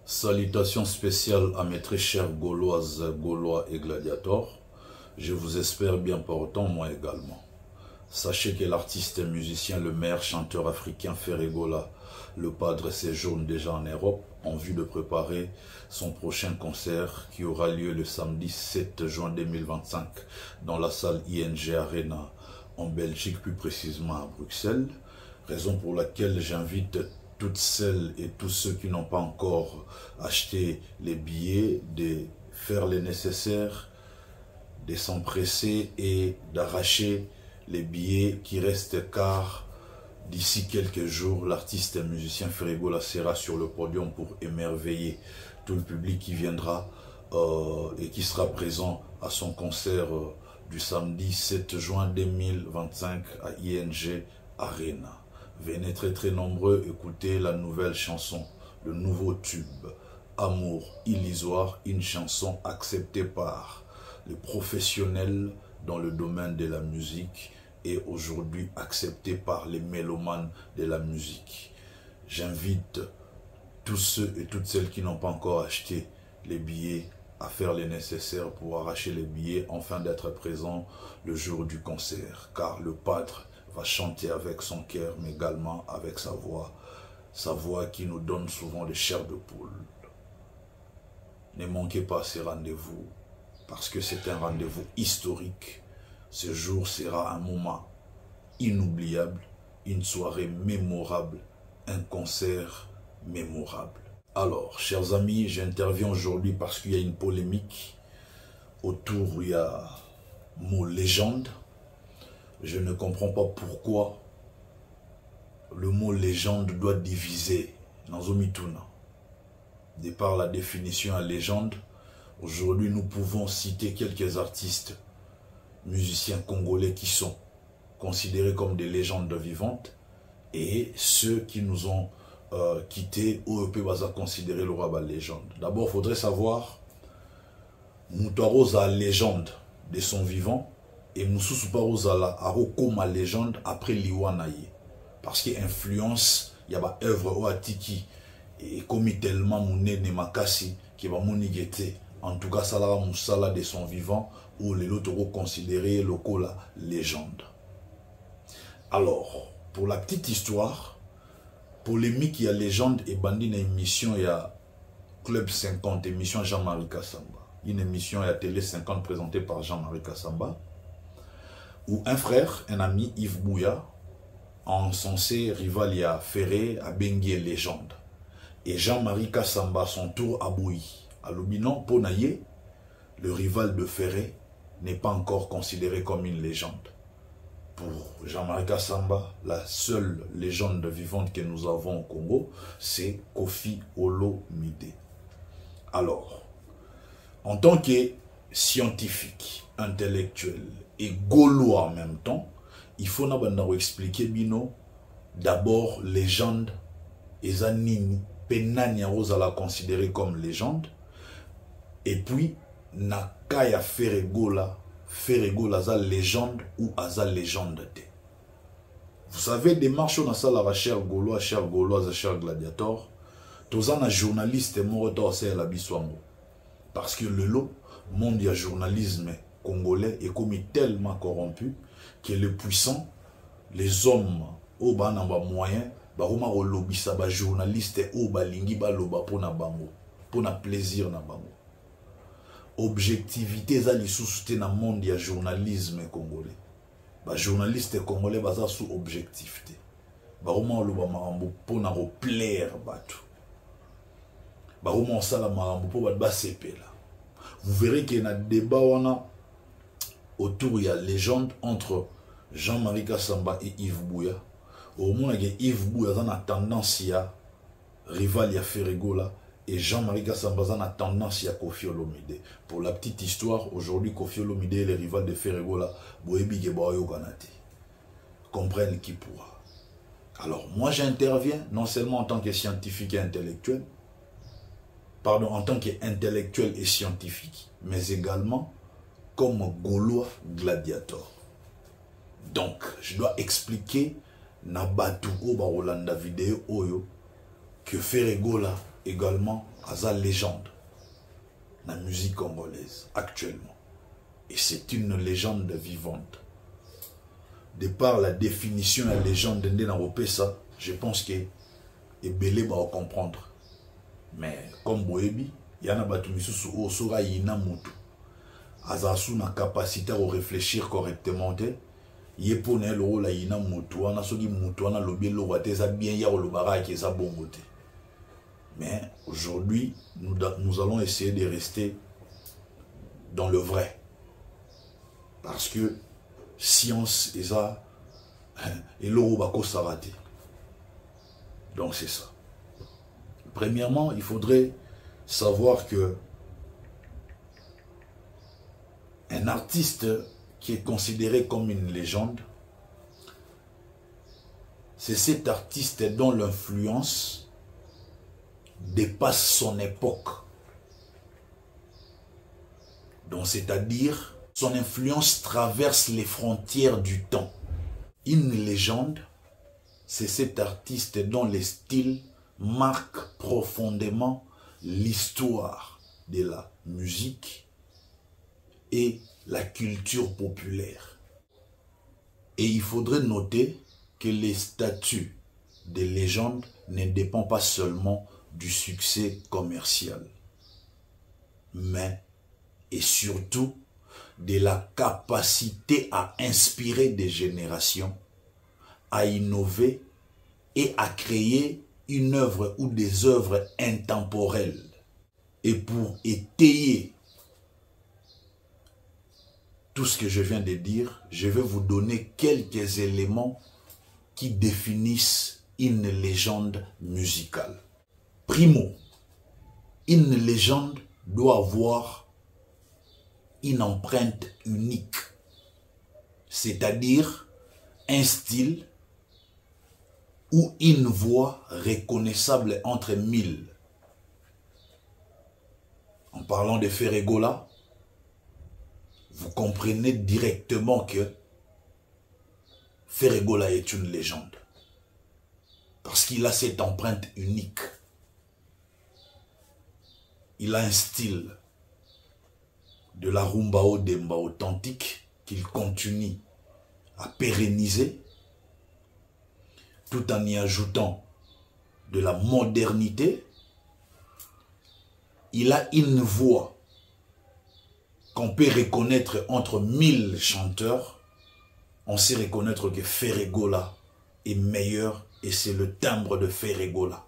Salutations spéciales à mes très chères Gauloises, Gaulois et gladiators. Je vous espère bien portant, moi également. Sachez que l'artiste et musicien, le meilleur chanteur africain Ferregola, le padre séjourne déjà en Europe en vue de préparer son prochain concert qui aura lieu le samedi 7 juin 2025 dans la salle ING Arena en Belgique, plus précisément à Bruxelles. Raison pour laquelle j'invite toutes celles et tous ceux qui n'ont pas encore acheté les billets de faire le nécessaire, de s'empresser et d'arracher les billets qui restent, car d'ici quelques jours, l'artiste et musicien Ferregola sera sur le podium pour émerveiller tout le public qui viendra et qui sera présent à son concert du samedi 7 juin 2025 à ING Arena. Venez très nombreux écouter la nouvelle chanson, le nouveau tube, Amour illusoire, une chanson acceptée par les professionnels dans le domaine de la musique et aujourd'hui acceptée par les mélomanes de la musique. J'invite tous ceux et toutes celles qui n'ont pas encore acheté les billets à faire les nécessaires pour arracher les billets afin d'être présents le jour du concert, car le padre va chanter avec son cœur, mais également avec sa voix qui nous donne souvent des chairs de poule. Ne manquez pas ces rendez-vous, parce que c'est un rendez-vous historique. Ce jour sera un moment inoubliable, une soirée mémorable, un concert mémorable. Alors, chers amis, j'interviens aujourd'hui parce qu'il y a une polémique autour, il y a le mot légende. Je ne comprends pas pourquoi le mot légende doit diviser dans Omituna. De par la définition à légende, aujourd'hui nous pouvons citer quelques artistes, musiciens congolais qui sont considérés comme des légendes vivantes et ceux qui nous ont quittés ou peut considérer le roi légende. D'abord, il faudrait savoir Moutarosa légende de son vivant et Moussous Parozala a ma légende après Liwanaye. Parce qu'il influence, il y a des œuvres au Atiki et comme tellement Mouné Nemakasi qui va mounigete. En tout cas, ça la Moussala de son vivant ou les autres considérés locaux la légende. Alors, pour la petite histoire, polémique, il y a légende et bandit une émission, il y a Club 50, émission Jean-Marie Kassamba. Une émission à Télé 50 présentée par Jean-Marie Kassamba, où un frère, un ami, Yves Bouya, encensé Rivalia Ferré, a bengué légende. Et Jean-Marie Kassamba, à son tour, a bouilli. À l'Obinon, Ponaye, le rival de Ferré, n'est pas encore considéré comme une légende. Pour Jean-Marie Kassamba, la seule légende vivante que nous avons au Congo, c'est Koffi Olomide. Alors, en tant que scientifique, intellectuel et gaulois en même temps, il faut expliquer bino d'abord légende et zanini penani à la considérer comme légende et puis nakaya Ferregola za légende ou aza légende. Vous savez, des marches on a ça la chère gaulois, chère gauloise, chère gladiator, tous un journaliste mort à la biswango parce que le lot monde du journalisme congolais est comme tellement corrompu que les puissants, les hommes au banamba moyen, baroma lobisa ba journaliste au balingi ba loba pona bango, pona plaisir na bango. Objectivité za li sous na monde ya journalisme congolais. Ba journaliste congolais baza sous objectivité. Baroma loba marambo pona ro plaire batu. Baroma sala marambo po ba sepela. Vous verrez qu'il y a un débat autour, il y a légende entre Jean-Marie Kassamba et Yves Bouya. Au moins, Yves Bouya a tendance à rival à Ferregola et Jean-Marie Kassamba a tendance à Koffi Olomide. Pour la petite histoire, aujourd'hui, Koffi Olomide est le rival de Ferregola. Comprennent qui pourra. Alors, moi, j'interviens non seulement en tant que scientifique et intellectuel, pardon, en tant qu'intellectuel et scientifique, mais également comme Gaulois gladiator. Donc, je dois expliquer na batu o ba Rolanda vidéo oyo que Ferregola également aza légende dans la musique congolaise actuellement. Et c'est une légende vivante. De par la définition de la légende de Ndenapesa, je pense que Ebele va comprendre. Mais comme Boebi, il y en a batu misusu osora yina mutu. Azasu na capacité à réfléchir correctement. Il pour ne lo la yina mutu wana soki mutu wana lobi lo wate za bien ya lo baraki eza bongote. Mais aujourd'hui, nous allons essayer de rester dans le vrai. Parce que science et ça, et l'euro bako s'arrêter. Donc c'est ça. Premièrement, il faudrait savoir que un artiste qui est considéré comme une légende, c'est cet artiste dont l'influence dépasse son époque. Donc c'est-à-dire, son influence traverse les frontières du temps. Une légende, c'est cet artiste dont le style marque profondément l'histoire de la musique et la culture populaire. Et il faudrait noter que les statuts de légende ne dépendent pas seulement du succès commercial, mais et surtout de la capacité à inspirer des générations, à innover et à créer une œuvre ou des œuvres intemporelles. Et pour étayer tout ce que je viens de dire, je vais vous donner quelques éléments qui définissent une légende musicale. Primo, une légende doit avoir une empreinte unique, c'est-à-dire un style ou une voix reconnaissable entre mille. En parlant de Ferregola, vous comprenez directement que Ferregola est une légende. Parce qu'il a cette empreinte unique. Il a un style de la rumba au demba authentique qu'il continue à pérenniser tout en y ajoutant de la modernité. Il a une voix qu'on peut reconnaître entre 1000 chanteurs. On sait reconnaître que Ferregola est meilleur et c'est le timbre de Ferregola.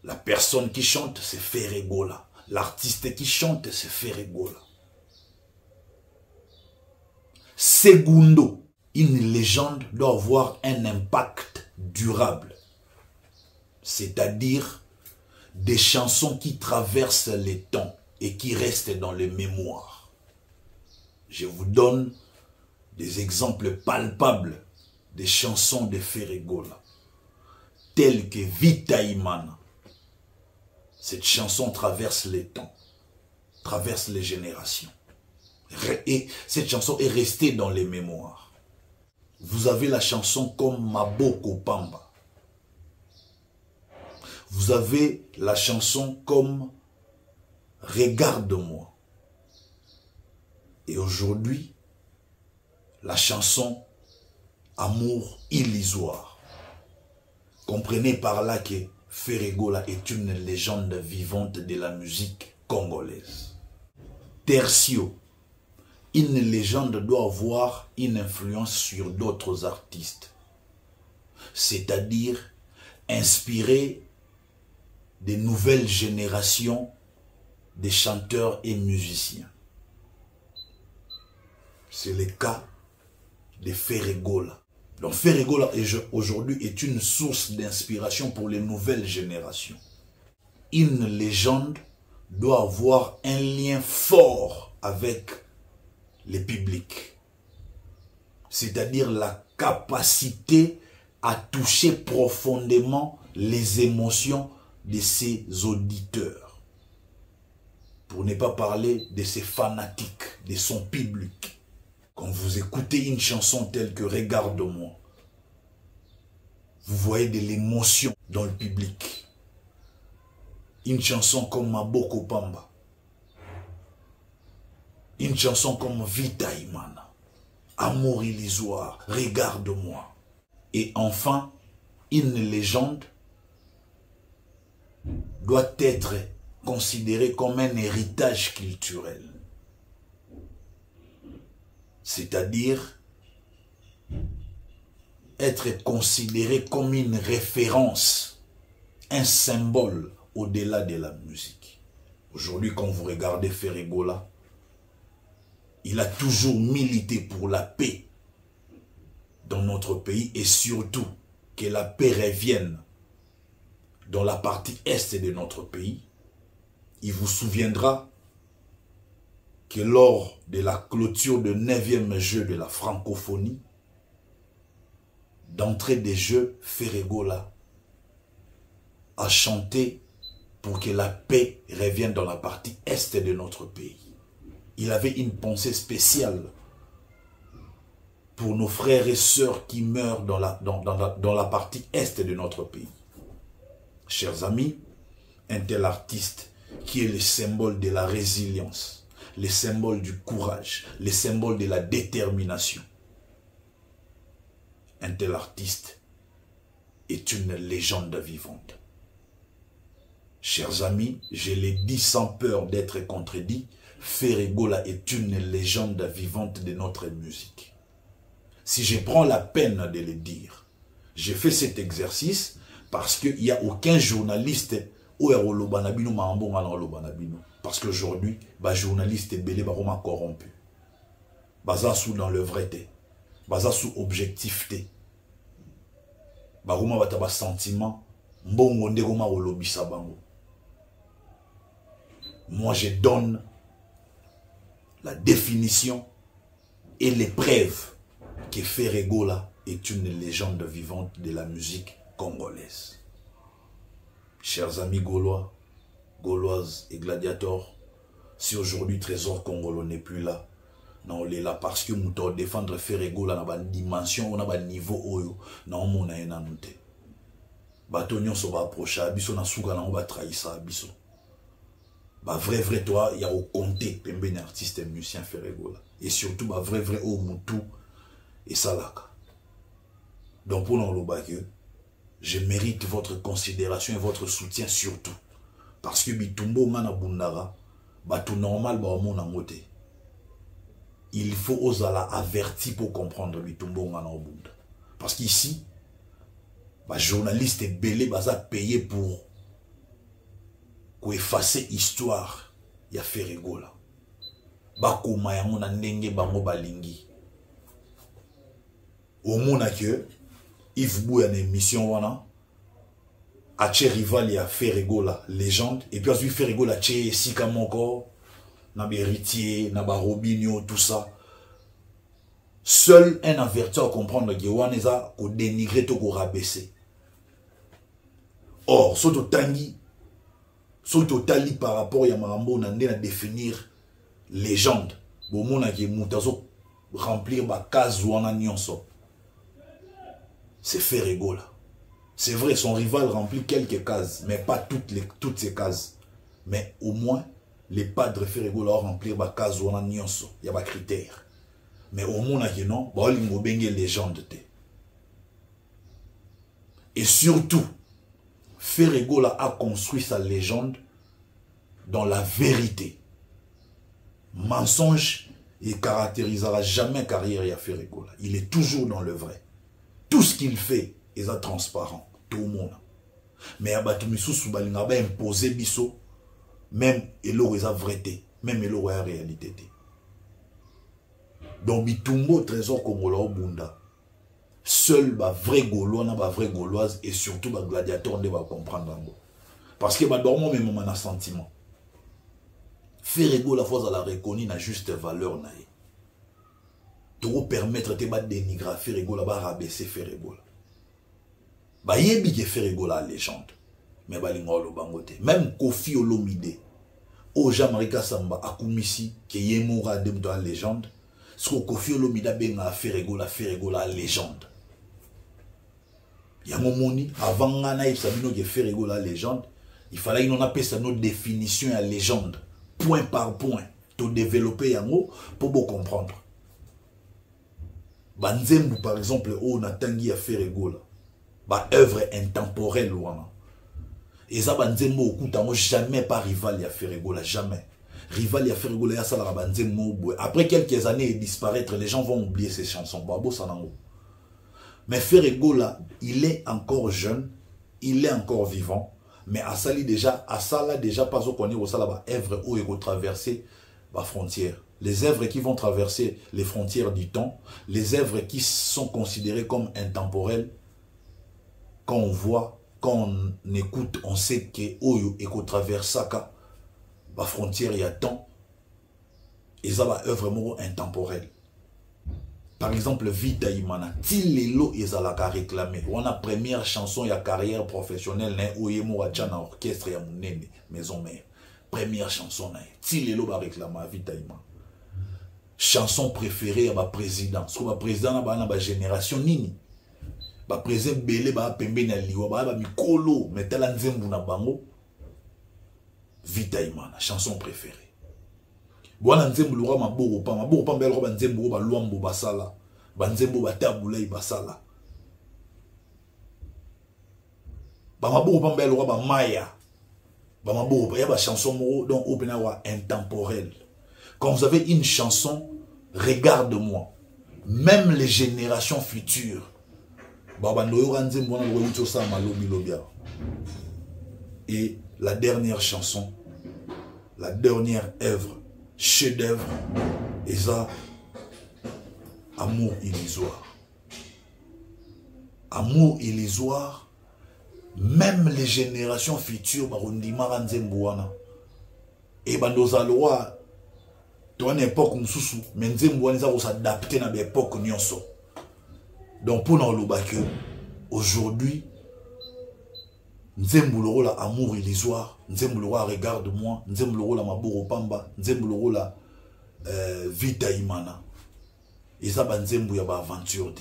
La personne qui chante, c'est Ferregola. L'artiste qui chante, c'est Ferregola. Segundo, une légende doit avoir un impact durable. C'est-à-dire des chansons qui traversent les temps et qui restent dans les mémoires. Je vous donne des exemples palpables des chansons de Ferregola, telles que Vita Imana. Cette chanson traverse les temps, traverse les générations. Et cette chanson est restée dans les mémoires. Vous avez la chanson comme Maboko Pamba. Vous avez la chanson comme Regarde-moi. Et aujourd'hui, la chanson Amour illusoire. Comprenez par là que Ferregola est une légende vivante de la musique congolaise. Tertio. Une légende doit avoir une influence sur d'autres artistes. C'est-à-dire inspirer des nouvelles générations de chanteurs et musiciens. C'est le cas de Ferregola. Donc Ferregola aujourd'hui est une source d'inspiration pour les nouvelles générations. Une légende doit avoir un lien fort avec les publics. C'est-à-dire la capacité à toucher profondément les émotions de ses auditeurs. Pour ne pas parler de ses fanatiques, de son public. Quand vous écoutez une chanson telle que Regarde-moi, vous voyez de l'émotion dans le public. Une chanson comme Maboko Pamba. Une chanson comme Vita Imana. Amour illusoire, regarde-moi. Et enfin, une légende doit être considérée comme un héritage culturel. C'est-à-dire être considéré comme une référence, un symbole au-delà de la musique. Aujourd'hui, quand vous regardez Ferregola, il a toujours milité pour la paix dans notre pays et surtout que la paix revienne dans la partie est de notre pays. Il vous souviendra que lors de la clôture du 9e jeu de la francophonie, d'entrée des jeux, Ferregola a chanté pour que la paix revienne dans la partie est de notre pays. Il avait une pensée spéciale pour nos frères et sœurs qui meurent dans la partie est de notre pays. Chers amis, un tel artiste qui est le symbole de la résilience, le symbole du courage, le symbole de la détermination. Un tel artiste est une légende vivante. Chers amis, je l'ai dit sans peur d'être contredit, Ferregola est une légende vivante de notre musique. Si je prends la peine de le dire, j'ai fait cet exercice parce qu'il n'y a aucun journaliste parce qu'aujourd'hui, les journalistes sont corrompus. Ils sont dans le vrai, ils sont sous objectif. Ils ont des sentiments. Moi, je donne la définition et les preuves que Ferregola est une légende vivante de la musique congolaise. Chers amis gaulois, gauloises et gladiateurs, si aujourd'hui Trésor Congolo n'est plus là, non, on est là parce que nous devons défendre Ferregola dans une dimension, dans un niveau oyo, non, on a un anouté. Batonyon so va approcher, abiso na souka na on va trahir ça, abiso. Bah vrai toi, il y a au compté pembe un artiste et musicien Ferregola. Et surtout bah vrai au Moutou et Salaka. Donc pour nous le je mérite votre considération et votre soutien surtout. Parce que bitumbo mana bundara, bah tout normal bah mon angote. Il faut oser la avertir pour comprendre bitumbo mana bunda. Parce qu'ici, bah journaliste et belé baza payé pour effacer histoire ya Ferregola. Ba koma yango na ndenge bango balingi. Au mona que Yves Bouya na émission wana a tché rival ya Ferregola légende et puis ensuite Ferregola tché sika moko na héritier na ba Robinho tout ça. Seul un avertisseur comprendre que waneza ko dénigrer to ko rabaisser. Or soto tangi soto tali par rapport ya marambo na ndena définir légende. Bo mona ki mutazo remplir ba case wana nyonso. C'est Ferregola. C'est vrai, son rival remplit quelques cases, mais pas toutes ces cases. Mais au moins, les padres Ferregola remplir ma case ou en nyonso. Il y a pas critères. Mais au moins, non, bah il y a légende. Et surtout, Ferregola a construit sa légende dans la vérité. Mensonge, il caractérisera jamais carrière à Ferregola. Il est toujours dans le vrai. Tout ce qu'il fait est transparent, tout le monde. Mais à Batumisu Soubalinga va imposer biso, même elo est vérité, même elo est réalité. Donc Bitumbo Trésor Congolais Bunda, seul ba vrai Gaulois na ba vrai Gauloise et surtout ba gladiateur ne va comprendre. Parce que ba dormo même mon sentiment. Ferregola fois à la reconnaître na juste valeur na. Pour permettre de dénigrer Ferregola, de rabaisser Ferregola. Bah yebi que Ferregola légende. Mais bah l'ingolo bangote. Même Kofi Olomide, au Jamarika Samba akumisi que yemoura de la légende. Ce que Kofi Olomide benga Ferregola légende. Yamomoni avant ngana sabino que Ferregola légende. Il fallait qu'on appelle ça notre définition à légende, point par point, tout développer en haut pour vous comprendre. Banzembu par exemple, on a tangi à faire ego là, œuvre intemporelle ouana. Et ça Banzembu au coup jamais pas rival à faire ego là, jamais. Rival à faire ego là, ça la Banzembu. Après quelques années disparaître, les gens vont oublier ces chansons. Babo sanango. Mais Ferrego là, il est encore jeune, il est encore vivant. Mais à ça là déjà pas au connaître ça là œuvre où il faut traverser la frontière. Les œuvres qui vont traverser les frontières du temps, les œuvres qui sont considérées comme intemporelles, quand on voit, quand on écoute, on sait que Oyo et qu'on traverse ça, la frontière il y a temps, et ça va œuvre intemporelle. Par exemple, Vita Imana, Tilelo ezalaka réclamé. On a première chanson ya carrière professionnelle né oyemo achana orchestre ya munene maison mère. Première chanson na Tilelo ba réclamer Vita Imana. Chanson préférée ya ba président. So ba président na ba génération nini. Ba président belé ba pembe na liwa ba mikolo metala nzembu na bango. Vita Imana, chanson préférée. Bwana nzembu lora maboko pa mbelo ba nzembu ba luambo basala ba nzembu ba tabulai basala ba maboko pa mbelo ba maya ba maboko ya ba chanson moro donc opena wa intemporel. Quand vous avez une chanson, regarde-moi, même les générations futures ba ndoyo ka nzembu na lo uto sa malobi lobia. Et la dernière chanson, la dernière œuvre, chef-d'œuvre, et ça, amour illusoire. Amour illusoire, même les générations futures, barondima nzembuana. Et bandoza loi, toi une époque msusu, mais nzembuana ça s'adapter à l'époque nyonso. Donc pour nous le aujourd'hui, nzembuloro la amour illusoire, nzembuloro regarde-moi, nzembuloro la maboro pamba, nzembuloro la Vita Imana. Et ça nzembu ya ba aventure.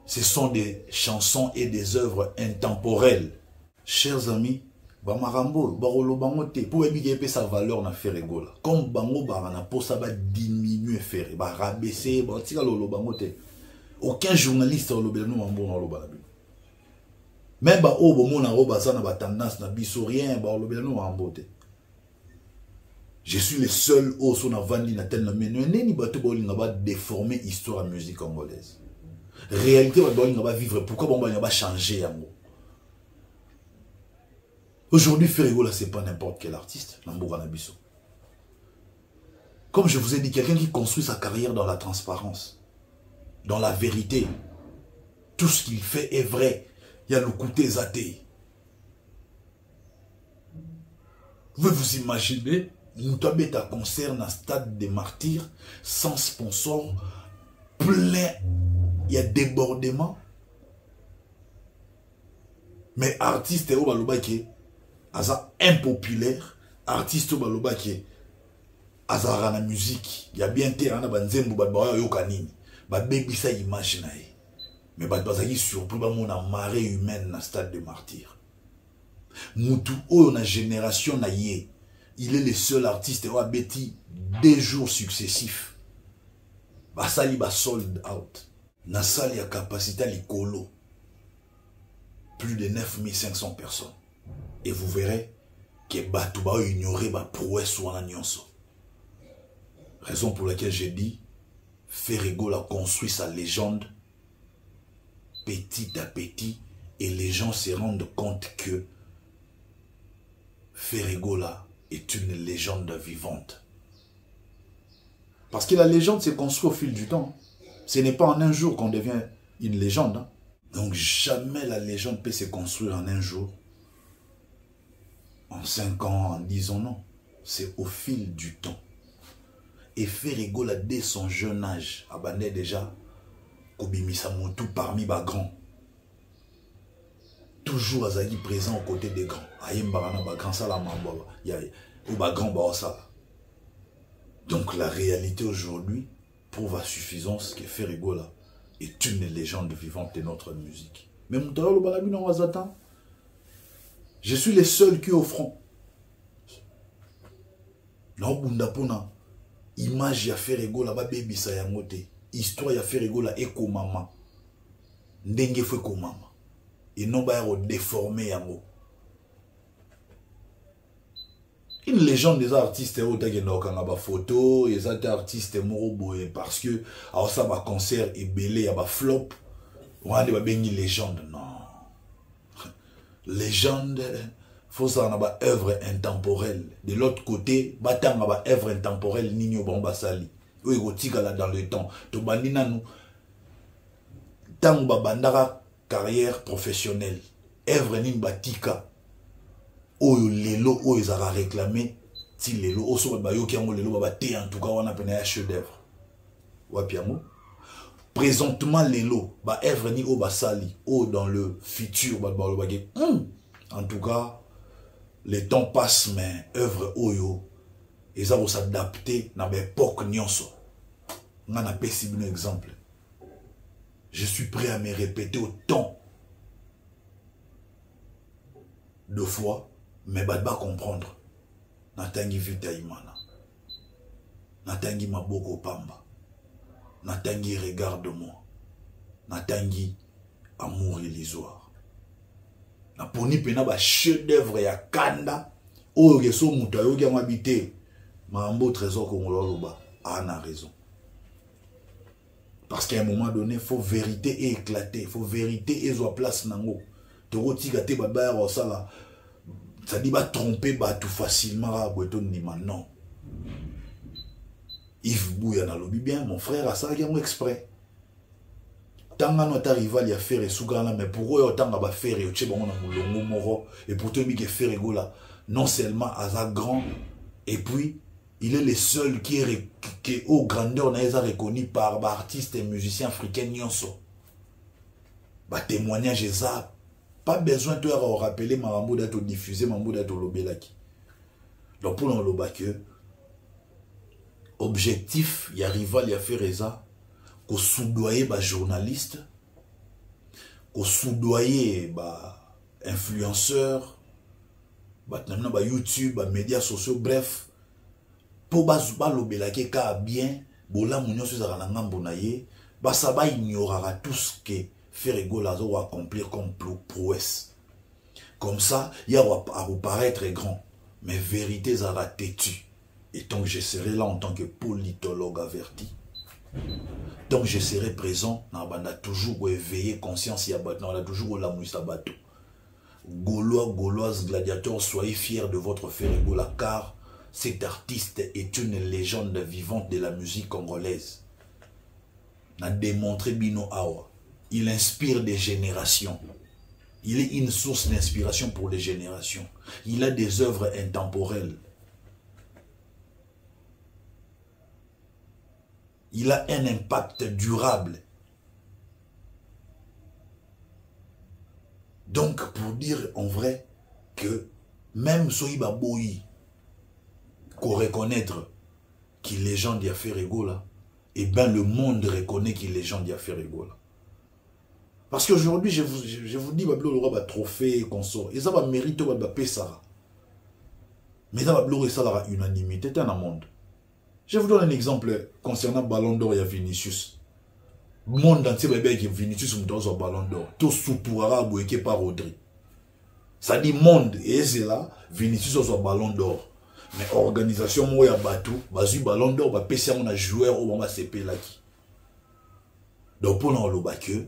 Ce sont des chansons et des œuvres intemporelles. Chers amis, ba marambo, ba rolo bangote, pour éviter sa valeur na Ferrego là. Comme bango ba na pour ça va diminuer Ferré, ba rabaisser, ba tika lolo bangote. Aucun journaliste au lobelano mambo na lobala. Même ba obo mona roba ça na ba tendance na biso rien ba lobelano mambo te. Je suis le seul au son avandi na tel mais neni bato ba linga ba déformer histoire de musique congolaise. Réalité ba linga ba vivre pourquoi bon ba changer yango. Aujourd'hui Ferrego là c'est pas n'importe quel artiste na mboka na biso. Comme je vous ai dit, quelqu'un qui construit sa carrière dans la transparence, dans la vérité. Tout ce qu'il fait est vrai. Il y a le côté zaté. Vous pouvez vous imaginer, nous avons un concert dans le stade des martyrs, sans sponsor, plein, il y a débordement. Mais artiste au baloba qui est impopulaire, artiste au baloba qui est la musique, il y a bien terrain na banzembo ba yo kanini, ba baby ça imagine. Mais bazaki surpris ba mon marée humaine dans le stade de martyrs. Moutou o na génération na yé, il est le seul artiste qui a bêti 2 jours successifs. Ba sali ba sold out. Na salle ya capacité likolo. Plus de 9500 personnes. Et vous verrez que batou ba ignorer ba prouesse wana nyonso. Raison pour laquelle j'ai dit Ferrego a construit sa légende petit à petit et les gens se rendent compte que Ferrego est une légende vivante. Parce que la légende s'est construite au fil du temps. Ce n'est pas en un jour qu'on devient une légende. Donc jamais la légende peut se construire en un jour, en 5 ans, en 10 ans, non. C'est au fil du temps. Et Ferrego dès son jeune âge, abandonné déjà Kobimisa Motu parmi les grands. Toujours Azali présent aux côtés des grands. Donc la réalité aujourd'hui prouve à suffisance que Ferrego est une légende vivante de notre musique. Même Je suis le seul qui est au front. Non, bundapona. Image ya Ferrego là-bas, baby sa yangote. Histoire ya Ferrego là, eko mama. Ndenge fwe ko mama. Et non, bah, déformé yango. Une légende des artistes qui ont photo, les artistes moroboé parce que alors ça va concert et belé à flop. On a des légende non. Légende faut ça on a œuvre intemporelle. De l'autre côté, batang a œuvre intemporelle nino bomba sali. Oui, gotika là dans le temps. To bandina nous tang bandara carrière professionnelle. Œuvre nin batika. Oyo lelo oyo ezara réclamé ti lelo oso ba yo ki yango lelo ba te en tout cas on a peine un chef d'œuvre wapiamo présentement lelo ba œuvre ni o basali o dans le futur ba en tout cas les temps passent mais œuvre oyo eza ko s'adapter na ba époque nyonso ngana pesi un exemple je suis prêt à me répéter autant de fois. Mais bah comprendre. Natangi vita imana. Natangi maboko pamba. Natangi regarde-moi. Natangi amour illusoire. Naponi pena ba chef d'œuvre ya kanda. O yeso muta yo ki amabité. Mambo trésor kongolo loba. A raison. Parce qu'à un moment donné, il faut vérité éclater. Il faut vérité et soit place nango. Toro tika te baba ya sala. Ça dit, va tromper tout facilement à non. Yves Bouya n'a lobby bien, mon frère a ça qui est exprès. Tant que notre rival y a fait et sougana, mais pour eux, autant va faire et au bon longo moro et pour toi, qui fait rigola, non seulement à sa grand, et puis il est le seul qui est au grandeur n'a reconnu par artistes et musiciens africains nyonso. Témoignage ça. Pas besoin de rappeler Mambo d'être diffusé, Mambo d'être lobelaki. Donc pour l'enloba que objectif, il y a rival, il y a fait ça, qu'on soudoyer les journalistes, qu'on soudoyer les influenceurs, les YouTube, les médias sociaux, bref, pour pas lobelaki ka bien, bola mounio sur la ngambonaye, ça va ignorera tout ce que Ferrego Lazo va accomplir comme prouesse. Comme ça, il y a à vous paraître grand, mais vérité sera têtue. Et donc je serai là en tant que politologue averti. Donc je serai présent, on a toujours éveillé conscience, on a toujours la mouissa bateau. Gaulois, Gauloises, gladiateurs, soyez fiers de votre Ferrego là, car cet artiste est une légende vivante de la musique congolaise. On a démontré Bino Awa. Il inspire des générations. Il est une source d'inspiration pour les générations. Il a des œuvres intemporelles. Il a un impact durable. Donc, pour dire en vrai que même Soïba Boyi, qu'on reconnaître qu'il est gens d'y Ferrego là, et bien le monde reconnaît qu'il est gens d'y Ferrego là. Parce qu'aujourd'hui, je vous dis, Bablo aura un trophée, consort. Et ça va mériter de paix, ça. Mais ça va blouer ça la unanimité dans le monde. Je vous donne un exemple concernant Ballon d'Or et Vinicius. Le monde entier, qui Vinicius dans un Ballon d'Or. Tout sous pour arabe et par Rodri. Ça dit monde et c'est là, Vinicius dans un Ballon d'Or. Mais organisation, moi, à Batou, vas-y, Ballon d'Or, va payer un joueur au moment CP là qui. Donc, pour nous, que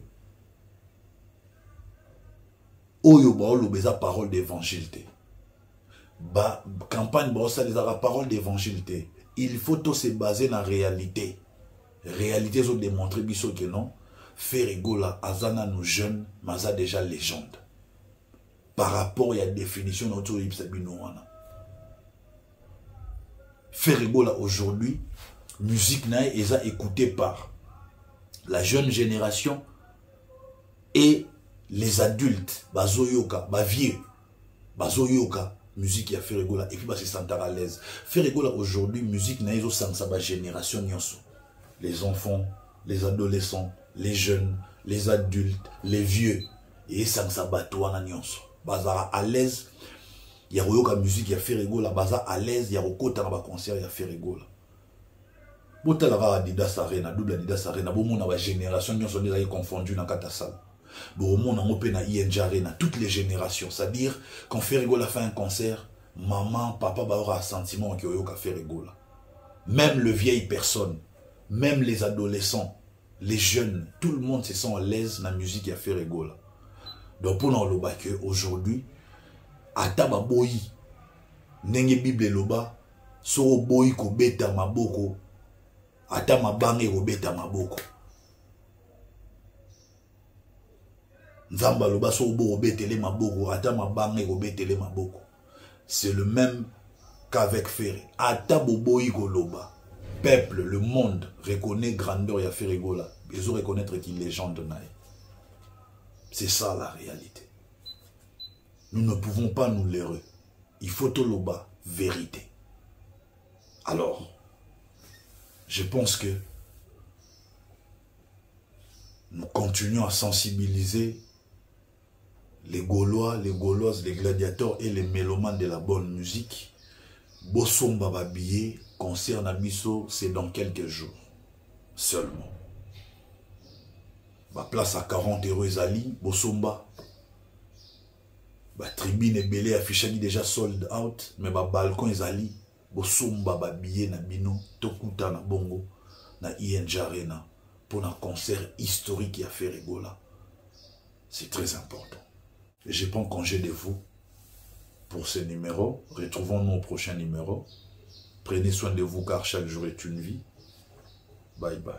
Oyo ba lobeza parole d'évangile. Ba campagne ba ça les parole d'évangile. Il faut tout se baser dans la réalité. Réalité sont démontré biso que non. Ferrego la azana nous jeunes, maza déjà légende. Par rapport à la définition de notre Ibsabino wana. Ferrego là aujourd'hui, musique na eza écoutée par la jeune génération et les adultes, bazoyoka, vieux, bazoyoka, musique ya Ferrego là, et puis se sentir à l'aise. Ferrego là aujourd'hui, musique na iso sansa ba génération nyonso. Les enfants, les adolescents, les jeunes, les adultes, les vieux, et sansa ba toana nyonso. Bazara à l'aise. Il y a la musique, il y a Ferregola. Bazara à l'aise, il y a Rokota dans le concert, il y a Ferregola. Botalara Adidas Arena, double Adidas Arena. Bon, mon génération, nous sommes confondus dans la salle. Bon, mon a INJ Arena, toutes les générations. C'est-à-dire, quand Ferregola fait un concert, maman, papa, aura un sentiment qu'il y a Ferregola. Même les vieilles personnes, même les adolescents, les jeunes, tout le monde se sent à l'aise dans la musique à Ferregola. Donc pour nous dire qu'aujourd'hui, ataba boyi, nenge Bible loba, so boyi ko beta maboko, atama bange ko beta maboko. Nzamba loba so bo betele maboko, atama bange ko betele maboko. C'est le même qu'avec Ferré. Atabo boyi ko loba. Peuple, le monde reconnaît grandeur et Ferregola. Ils ont reconnaître qu'il est légende naï. C'est ça la réalité. Nous ne pouvons pas nous l'errer. Il faut tout le bas, vérité. Alors, je pense que nous continuons à sensibiliser les Gaulois, les Gauloises, les gladiateurs et les mélomanes de la bonne musique. Bossomba Babiye, concert Nabiso, c'est dans quelques jours. Seulement. Ma place à 40 € Ali, Bossomba. Ma tribune est belée, affichée déjà sold out, mais ma balcon est Ali. Bossomba Babiye Nabino, Tokuta na Bongo, na INJ Arena, pour un concert historique à Ferregola. C'est très important. Et je prends congé de vous pour ce numéro. Retrouvons-nous au prochain numéro. Prenez soin de vous car chaque jour est une vie. Bye bye.